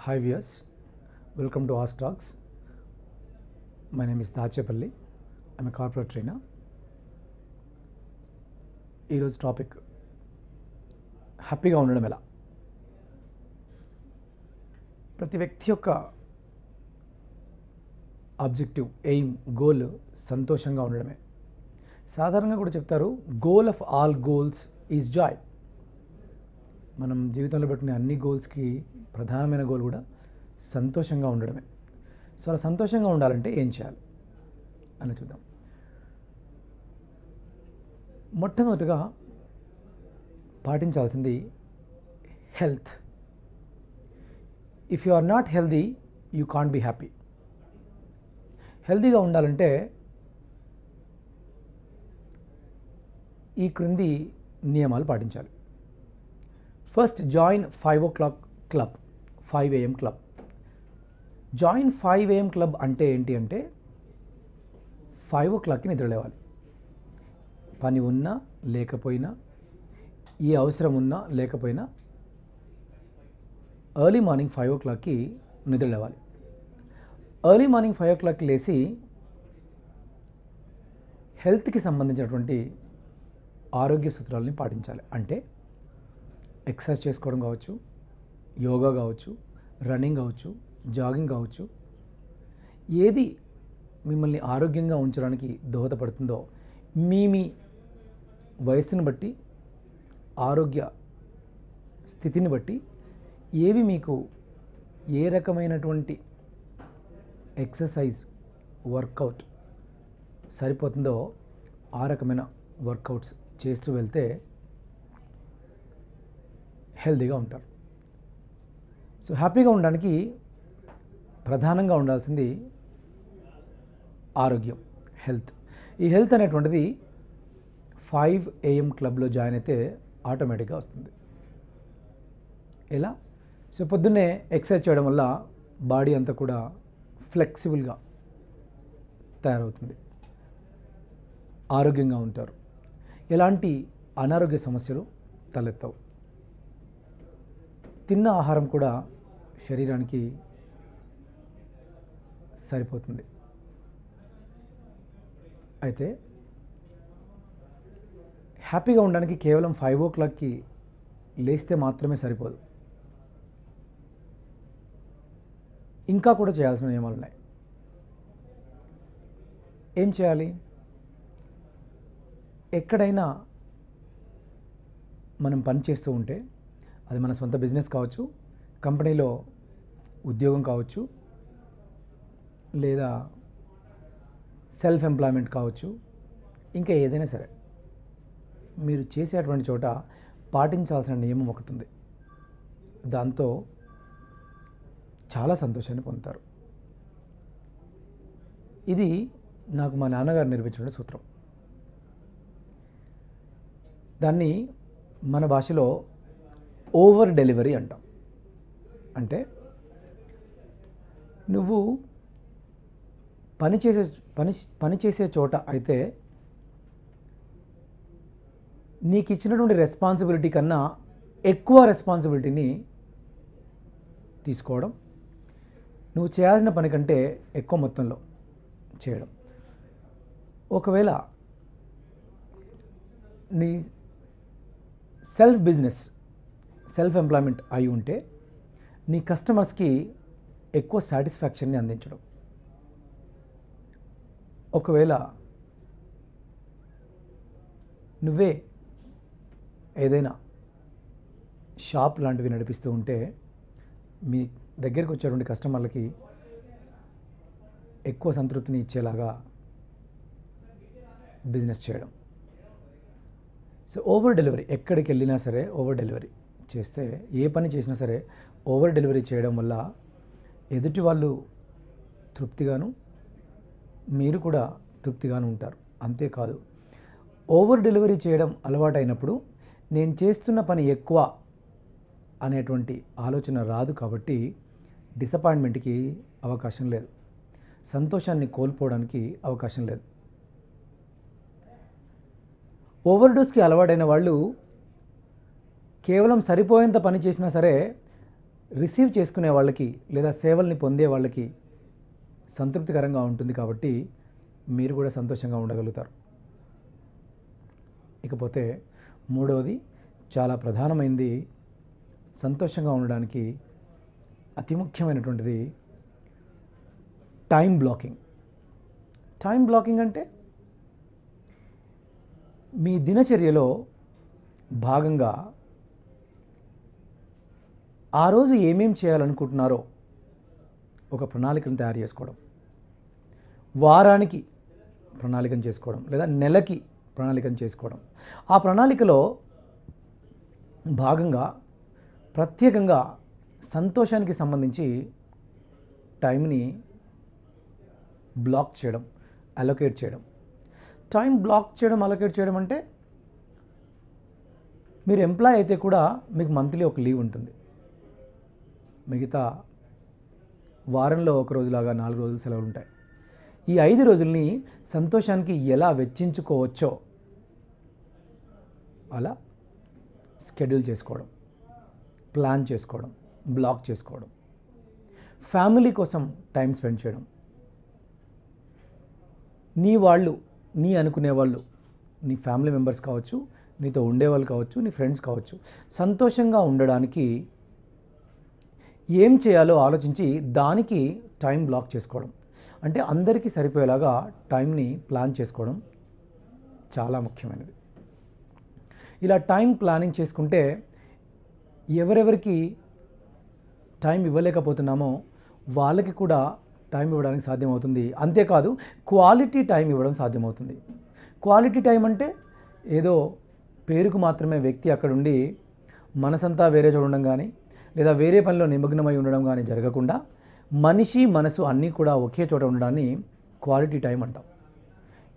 Hi viewers, welcome to Ask Talks. My name is Dachepalli. I'm a corporate trainer. ఈరోజు topic హ్యాపీగా ఉండడం ఎలా. ప్రతి వ్యక్తి యొక్క ఆబ్జెక్టివ్, ఎయిమ్, గోల్ సంతోషంగా ఉండడమే. సాధారణంగా కూడా చెప్తారు, goal of all goals is Joy. మనం జీవితంలో పెట్టుకునే అన్ని గోల్స్కి ప్రధానమైన గోల్ కూడా సంతోషంగా ఉండడమే. సో అలా సంతోషంగా ఉండాలంటే ఏం చేయాలి అని చూద్దాం. మొట్టమొదటిగా పాటించాల్సింది health. If you are not healthy you can't be happy. హెల్దీగా ఉండాలంటే ఈ క్రింది నియమాలు పాటించాలి. First, join 5 o'clock club, 5 AM club. Join 5 AM club అంటే ఏంటి అంటే 5 o'clockకి నిద్రలేవాలి. పని ఉన్నా లేకపోయినా, ఏ అవసరం ఉన్నా లేకపోయినా ఎర్లీ మార్నింగ్ 5 o'clockకి నిద్రలేవాలి. ఎర్లీ మార్నింగ్ 5 o'clockకి లేచి హెల్త్కి సంబంధించినటువంటి ఆరోగ్య సూత్రాలని పాటించాలి. అంటే ఎక్సర్సైజ్ చేసుకోవడం కావచ్చు, యోగా కావచ్చు, రన్నింగ్ కావచ్చు, జాగింగ్ కావచ్చు, ఏది మిమ్మల్ని ఆరోగ్యంగా ఉంచడానికి దోహదపడుతుందో మీ వయస్సును బట్టి, ఆరోగ్య స్థితిని బట్టి ఏవి మీకు ఏ రకమైనటువంటి ఎక్సర్సైజ్, వర్కౌట్ సరిపోతుందో ఆ రకమైన వర్కౌట్స్ చేస్తూ వెళ్తే హెల్తీగా ఉంటారు. సో హ్యాపీగా ఉండడానికి ప్రధానంగా ఉండాల్సింది ఆరోగ్యం, హెల్త్. ఈ హెల్త్ అనేటువంటిది 5 AM క్లబ్లో జాయిన్ అయితే ఆటోమేటిక్గా వస్తుంది. ఎలా? సో పొద్దున్నే ఎక్సర్సైజ్ చేయడం వల్ల బాడీ అంతా కూడా ఫ్లెక్సిబుల్గా తయారవుతుంది, ఆరోగ్యంగా ఉంటారు, ఎలాంటి అనారోగ్య సమస్యలు తలెత్తవు. తిన్న ఆహారం కూడా శరీరానికి సరిపోతుంది. అయితే హ్యాపీగా ఉండడానికి కేవలం 5 o'clockకి లేస్తే మాత్రమే సరిపోదు. ఇంకా కూడా చేయాల్సిన నియమాలు ఉన్నాయి. ఏం చేయాలి? ఎక్కడైనా మనం పని చేస్తూ ఉంటే, అది మన సొంత బిజినెస్ కావచ్చు, కంపెనీలో ఉద్యోగం కావచ్చు, లేదా సెల్ఫ్ ఎంప్లాయ్మెంట్ కావచ్చు, ఇంకా ఏదైనా సరే, మీరు చేసేటువంటి చోట పాటించాల్సిన నియమం ఒకటి ఉంది. దాంతో చాలా సంతోషాన్ని పొందుతారు. ఇది నాకు మా నాన్నగారు నేర్పించిన సూత్రం. దాన్ని మన భాషలో ఓవర్ డెలివరీ అంటాం. అంటే నువ్వు పని చేసే చోట అయితే నీకు ఇచ్చినటువంటి రెస్పాన్సిబిలిటీ కన్నా ఎక్కువ రెస్పాన్సిబిలిటీని తీసుకోవడం, నువ్వు చేయాల్సిన పని కంటే ఎక్కువ మొత్తంలో చేయడం. ఒకవేళ నీ సెల్ఫ్ బిజినెస్, సెల్ఫ్ ఎంప్లాయ్మెంట్ అయి ఉంటే నీ కస్టమర్స్కి ఎక్కువ సాటిస్ఫాక్షన్ని అందించడం. ఒకవేళ నువ్వే ఏదైనా షాప్ లాంటివి నడిపిస్తూ ఉంటే మీ దగ్గరికి వచ్చేటువంటి కస్టమర్లకి ఎక్కువ సంతృప్తిని ఇచ్చేలాగా బిజినెస్ చేయడం. సో ఓవర్ డెలివరీ, ఎక్కడికి వెళ్ళినా సరే ఓవర్ డెలివరీ చేస్తే, ఏ పని చేసినా సరే ఓవర్ డెలివరీ చేయడం వల్ల ఎదుటి వాళ్ళు తృప్తిగాను, మీరు కూడా తృప్తిగాను ఉంటారు. అంతేకాదు, ఓవర్ డెలివరీ చేయడం అలవాటైనప్పుడు నేను చేస్తున్న పని ఎక్కువ అనేటువంటి ఆలోచన రాదు. కాబట్టి డిసప్పాయింట్మెంట్కి అవకాశం లేదు, సంతోషాన్ని కోల్పోవడానికి అవకాశం లేదు. ఓవర్ డోస్కి అలవాటైన వాళ్ళు కేవలం సరిపోయేంత పని చేసినా సరే రిసీవ్ చేసుకునే వాళ్ళకి లేదా సేవల్ని పొందే వాళ్ళకి సంతృప్తికరంగా ఉంటుంది కాబట్టి మీరు కూడా సంతోషంగా ఉండగలుగుతారు. ఇకపోతే మూడవది చాలా ప్రధానమైనది, సంతోషంగా ఉండడానికి అతి ముఖ్యమైనటువంటిది టైం బ్లాకింగ్. టైం బ్లాకింగ్ అంటే మీ దినచర్యలో భాగంగా ఆ రోజు ఏమేం చేయాలనుకుంటున్నారో ఒక ప్రణాళికను తయారు చేసుకోవడం, వారానికి ప్రణాళికను చేసుకోవడం లేదా నెలకి ప్రణాళికను చేసుకోవడం. ఆ ప్రణాళికలో భాగంగా ప్రత్యేకంగా సంతోషానికి సంబంధించి టైంని బ్లాక్ చేయడం, అలొకేట్ చేయడం. టైం బ్లాక్ చేయడం, అలొకేట్ చేయడం అంటే మీరు ఎంప్లాయ్ అయితే కూడా మీకు మంత్లీ ఒక లీవ్ ఉంటుంది. మిగతా వారంలో ఒక రోజులాగా 4 రోజులు సెలవులు ఉంటాయి. ఈ 5 రోజుల్ని సంతోషానికి ఎలా వెచ్చించుకోవచ్చో అలా షెడ్యూల్ చేసుకోవడం, ప్లాన్ చేసుకోవడం, బ్లాక్ చేసుకోవడం. ఫ్యామిలీ కోసం టైం స్పెండ్ చేయడం. నీ వాళ్ళు, నీ అనుకునే వాళ్ళు, నీ ఫ్యామిలీ మెంబర్స్ కావచ్చు, నీతో ఉండేవాళ్ళు కావచ్చు, నీ ఫ్రెండ్స్ కావచ్చు, సంతోషంగా ఉండడానికి ఏం చేయాలో ఆలోచించి దానికి టైం బ్లాక్ చేసుకోవడం. అంటే అందరికీ సరిపోయేలాగా టైంని ప్లాన్ చేసుకోవడం చాలా ముఖ్యమైనది. ఇలా టైం ప్లానింగ్ చేసుకుంటే ఎవరెవరికి టైం ఇవ్వలేకపోతున్నామో వాళ్ళకి కూడా టైం ఇవ్వడానికి సాధ్యమవుతుంది. అంతేకాదు క్వాలిటీ టైం ఇవ్వడం సాధ్యమవుతుంది. క్వాలిటీ టైం అంటే ఏదో పేరుకు మాత్రమే వ్యక్తి అక్కడుండి మనసంతా వేరే చోట ఉండడం కానీ లేదా వేరే పనిలో నిమగ్నమై ఉండడం కానీ జరగకుండా మనిషి మనసు అన్నీ కూడా ఒకే చోట ఉండడాన్ని క్వాలిటీ టైం అంటాం.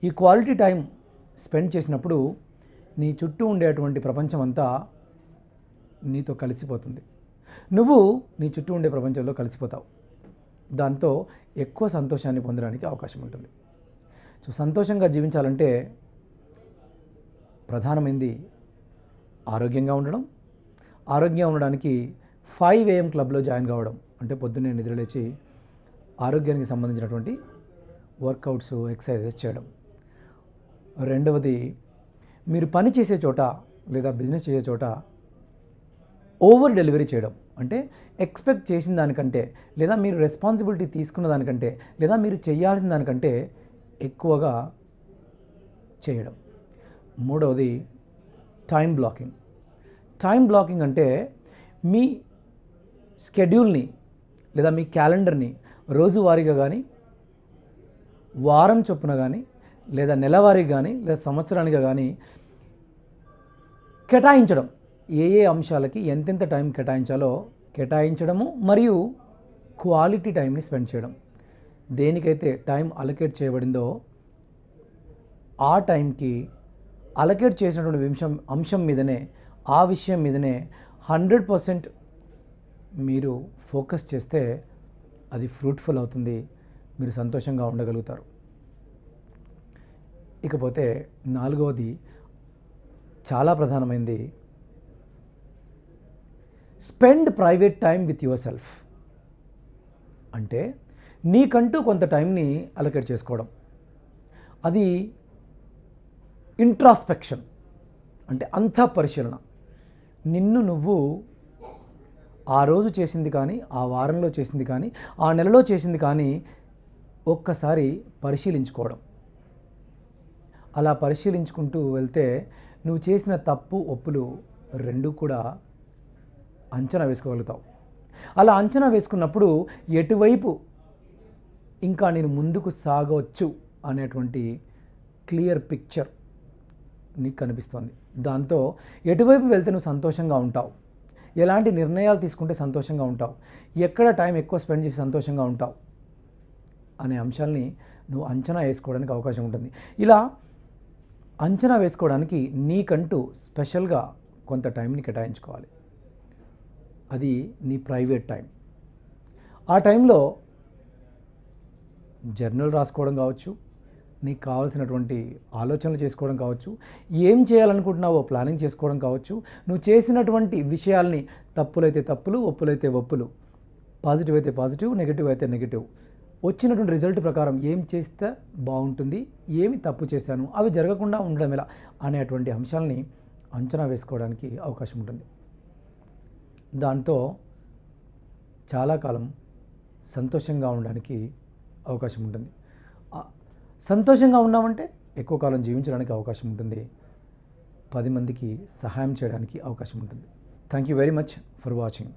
ఈ క్వాలిటీ టైం స్పెండ్ చేసినప్పుడు నీ చుట్టూ ఉండేటువంటి ప్రపంచం అంతా నీతో కలిసిపోతుంది. నువ్వు నీ చుట్టూ ఉండే ప్రపంచంలో కలిసిపోతావు. దాంతో ఎక్కువ సంతోషాన్ని పొందడానికి అవకాశం ఉంటుంది. సో సంతోషంగా జీవించాలంటే ప్రధానమైనది ఆరోగ్యంగా ఉండడం. ఆరోగ్యంగా ఉండడానికి 5 AM క్లబ్లో జాయిన్ కావడం, అంటే పొద్దున్నే నిద్రలేచి ఆరోగ్యానికి సంబంధించినటువంటి వర్కౌట్స్, ఎక్సర్సైజెస్ చేయడం. రెండవది, మీరు పని చేసే చోట లేదా బిజినెస్ చేసే చోట ఓవర్ డెలివరీ చేయడం. అంటే ఎక్స్పెక్ట్ చేసిన దానికంటే లేదా మీరు రెస్పాన్సిబిలిటీ తీసుకున్న దానికంటే లేదా మీరు చేయాల్సిన దానికంటే ఎక్కువగా చేయడం. మూడవది టైం బ్లాకింగ్. టైం బ్లాకింగ్ అంటే మీ షెడ్యూల్ని లేదా మీ క్యాలెండర్ని రోజువారీగా కానీ, వారం చొప్పున కానీ, లేదా నెలవారీగా కానీ, లేదా సంవత్సరానిగా కానీ కేటాయించడం. ఏ ఏ అంశాలకి ఎంతెంత టైం కేటాయించాలో కేటాయించడము, మరియు క్వాలిటీ టైంని స్పెండ్ చేయడం. దేనికైతే టైం అలొకేట్ చేయబడిందో ఆ టైంకి అలొకేట్ చేసినటువంటి అంశం మీదనే, ఆ విషయం మీదనే 100% మీరు ఫోకస్ చేస్తే అది ఫ్రూట్ఫుల్ అవుతుంది. మీరు సంతోషంగా ఉండగలుగుతారు. ఇకపోతే నాలుగవది చాలా ప్రధానమైనది, spend private time with your self. అంటే నీకంటూ కొంత టైంని అలొకేట్ చేసుకోవడం. అది ఇంట్రాస్పెక్షన్, అంటే అంతా పరిశీలన. నిన్ను నువ్వు ఆ రోజు చేసింది కానీ, ఆ వారంలో చేసింది కానీ, ఆ నెలలో చేసింది కానీ ఒక్కసారి పరిశీలించుకోవడం. అలా పరిశీలించుకుంటూ వెళ్తే నువ్వు చేసిన తప్పు ఒప్పులు రెండూ కూడా అంచనా వేసుకోగలుగుతావు. అలా అంచనా వేసుకున్నప్పుడు ఎటువైపు ఇంకా నేను ముందుకు సాగవచ్చు అనేటువంటి క్లియర్ పిక్చర్ నీకు కనిపిస్తుంది. దాంతో ఎటువైపు వెళ్తే నువ్వు సంతోషంగా ఉంటావు, ఎలాంటి నిర్ణయాలు తీసుకుంటే సంతోషంగా ఉంటావు, ఎక్కడ టైం ఎక్కువ స్పెండ్ చేసి సంతోషంగా ఉంటావు అనే అంశాలని నువ్వు అంచనా వేసుకోవడానికి అవకాశం ఉంటుంది. ఇలా అంచనా వేసుకోవడానికి నీకంటూ స్పెషల్గా కొంత టైంని కేటాయించుకోవాలి. అది నీ ప్రైవేట్ టైం. ఆ టైంలో జర్నల్ రాసుకోవడం కావచ్చు, నీకు కావాల్సినటువంటి ఆలోచనలు చేసుకోవడం కావచ్చు, ఏం చేయాలనుకుంటున్నావో ప్లానింగ్ చేసుకోవడం కావచ్చు, నువ్వు చేసినటువంటి విషయాల్ని తప్పులైతే తప్పులు, ఒప్పులైతే ఒప్పులు, పాజిటివ్ అయితే పాజిటివ్, నెగిటివ్ అయితే నెగిటివ్, వచ్చినటువంటి రిజల్ట్ ప్రకారం ఏం చేస్తే బాగుంటుంది, ఏమి తప్పు చేశాను, అవి జరగకుండా ఉండడం ఎలా అనేటువంటి అంశాలని అంచనా వేసుకోవడానికి అవకాశం ఉంటుంది. దాంతో చాలా కాలం సంతోషంగా ఉండడానికి అవకాశం ఉంటుంది. సంతోషంగా ఉన్నామంటే ఎక్కువ కాలం జీవించడానికి అవకాశం ఉంటుంది, 10 మందికి సహాయం చేయడానికి అవకాశం ఉంటుంది. Thank you very much for watching.